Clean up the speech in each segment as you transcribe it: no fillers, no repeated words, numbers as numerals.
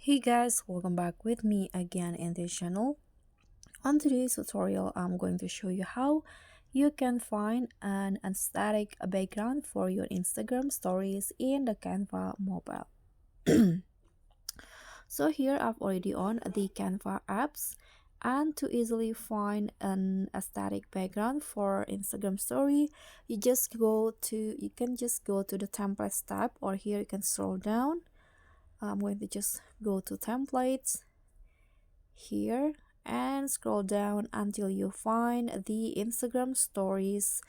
Hey guys, welcome back with me again in this channel. On today's tutorial, I'm going to show you how you can find an aesthetic background for your Instagram stories in the Canva mobile. So here I've already on the Canva apps, and to easily find an aesthetic background for Instagram story, you can just go to the templates tab, or here you can scroll down. I'm going to just go to templates here and scroll down until you find the Instagram stories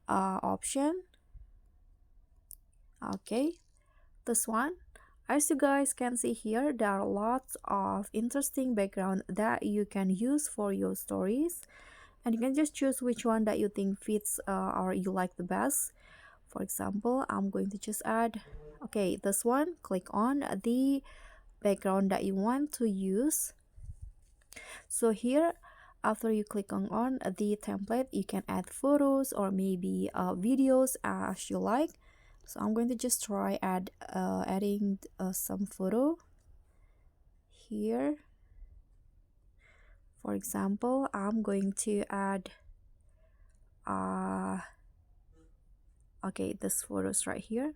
option. Okay, this one. As you guys can see here, there are lots of interesting background that you can use for your stories, and you can just choose which one that you think fits or you like the best. For example, I'm going to just add, okay, this one. Click on the background that you want to use. So here, after you click on the template, you can add photos or maybe videos as you like. So I'm going to just try adding some photo here. For example, I'm going to add okay, this photos right here,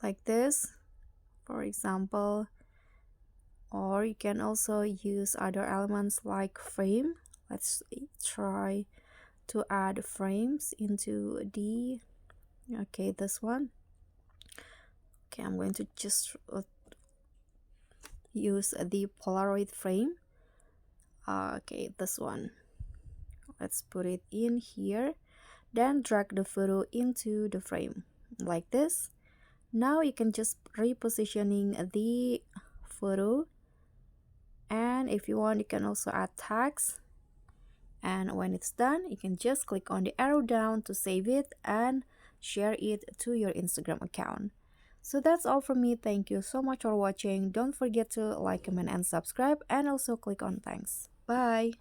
like this, for example. Or you can also use other elements like frame. Let's try to add frames into the, okay, this one. Okay, I'm going to just use the Polaroid frame. Okay, this one. Let's put it in here, then drag the photo into the frame like this. Now you can just repositioning the photo, and if you want, you can also add tags. And when it's done, you can just click on the arrow down to save it and share it to your Instagram account. So that's all from me. Thank you so much for watching. Don't forget to like, comment, and subscribe, and also click on thanks. Bye.